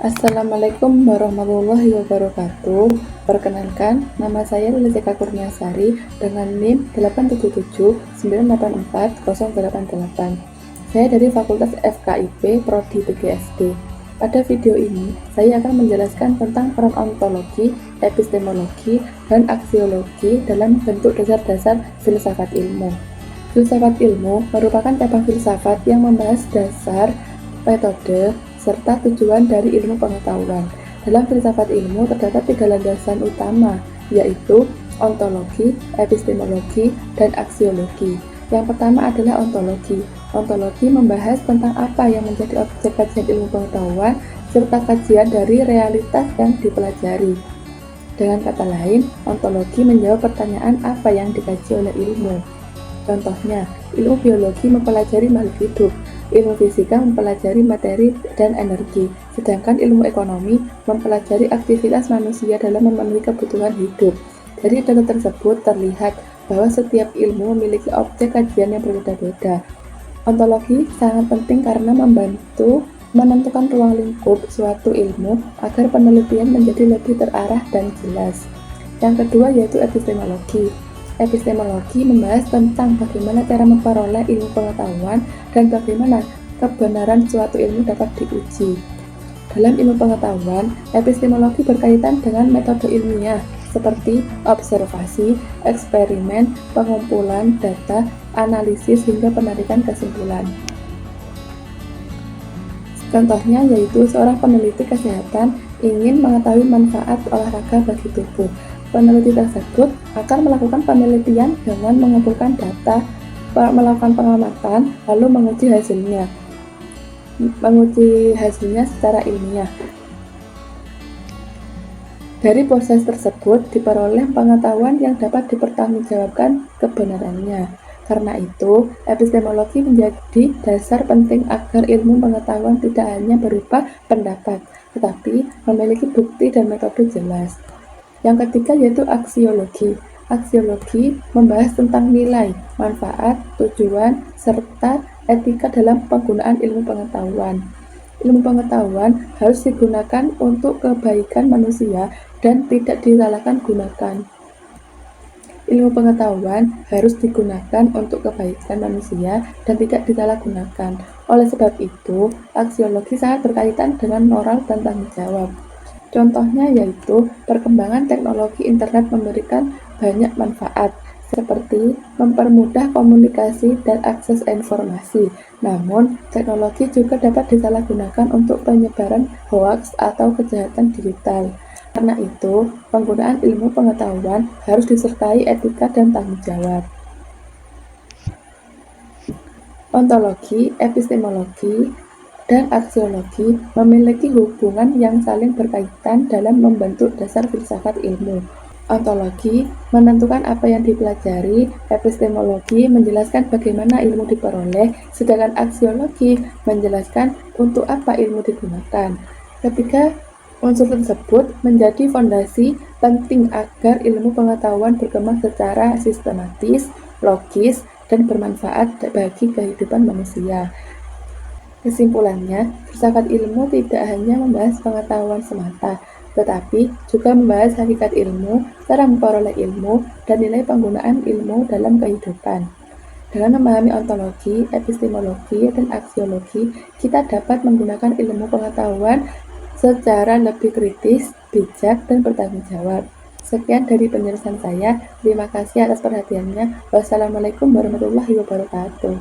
Assalamualaikum warahmatullahi wabarakatuh. Perkenalkan, nama saya Lili Eka Kurniasari dengan NIM 877984088. Saya dari Fakultas FKIP Prodi PGSD. Pada video ini, saya akan menjelaskan tentang peran ontologi, epistemologi, dan aksiologi dalam bentuk dasar-dasar filsafat ilmu. Filsafat ilmu merupakan cabang filsafat yang membahas dasar, metode, serta tujuan dari ilmu pengetahuan. Dalam filsafat ilmu terdapat 3 landasan utama, yaitu ontologi, epistemologi, dan aksiologi. Yang pertama adalah ontologi. Ontologi membahas tentang apa yang menjadi objek kajian ilmu pengetahuan, serta kajian dari realitas yang dipelajari. Dengan kata lain, ontologi menjawab pertanyaan apa yang dikaji oleh ilmu. Contohnya, ilmu biologi mempelajari makhluk hidup, ilmu fisika mempelajari materi dan energi, sedangkan ilmu ekonomi mempelajari aktivitas manusia dalam memenuhi kebutuhan hidup. Dari data tersebut terlihat bahwa setiap ilmu memiliki objek kajian yang berbeda-beda. Ontologi sangat penting karena membantu menentukan ruang lingkup suatu ilmu agar penelitian menjadi lebih terarah dan jelas. Yang kedua yaitu epistemologi. Epistemologi membahas tentang bagaimana cara memperoleh ilmu pengetahuan dan bagaimana kebenaran suatu ilmu dapat diuji. Dalam ilmu pengetahuan, epistemologi berkaitan dengan metode ilmiah seperti observasi, eksperimen, pengumpulan data, analisis, hingga penarikan kesimpulan. Contohnya yaitu seorang peneliti kesehatan ingin mengetahui manfaat olahraga bagi tubuh. Peneliti tersebut akan melakukan penelitian dengan mengumpulkan data, melakukan pengamatan, lalu menguji hasilnya secara ilmiah. Dari proses tersebut diperoleh pengetahuan yang dapat dipertanggungjawabkan kebenarannya. Karena itu, epistemologi menjadi dasar penting agar ilmu pengetahuan tidak hanya berupa pendapat, tetapi memiliki bukti dan metode jelas. Yang ketiga yaitu aksiologi. Aksiologi membahas tentang nilai, manfaat, tujuan, serta etika dalam penggunaan ilmu pengetahuan. Ilmu pengetahuan harus digunakan untuk kebaikan manusia dan tidak disalahkan gunakan. Ilmu pengetahuan harus digunakan untuk kebaikan manusia dan tidak disalahgunakan. Oleh sebab itu, aksiologi sangat berkaitan dengan moral dan tanggung jawab. Contohnya yaitu perkembangan teknologi internet memberikan banyak manfaat, seperti mempermudah komunikasi dan akses informasi. Namun, teknologi juga dapat disalahgunakan untuk penyebaran hoaks atau kejahatan digital. Karena itu, penggunaan ilmu pengetahuan harus disertai etika dan tanggung jawab. Ontologi, epistemologi, dan aksiologi memiliki hubungan yang saling berkaitan dalam membentuk dasar filsafat ilmu. Ontologi menentukan apa yang dipelajari, epistemologi menjelaskan bagaimana ilmu diperoleh, sedangkan aksiologi menjelaskan untuk apa ilmu digunakan. Ketiga unsur tersebut menjadi fondasi penting agar ilmu pengetahuan berkembang secara sistematis, logis, dan bermanfaat bagi kehidupan manusia. Kesimpulannya, filsafat ilmu tidak hanya membahas pengetahuan semata, tetapi juga membahas hakikat ilmu, cara memperoleh ilmu, dan nilai penggunaan ilmu dalam kehidupan. Dengan memahami ontologi, epistemologi, dan aksiologi, kita dapat menggunakan ilmu pengetahuan secara lebih kritis, bijak, dan bertanggung jawab. Sekian dari penjelasan saya. Terima kasih atas perhatiannya. Wassalamualaikum warahmatullahi wabarakatuh.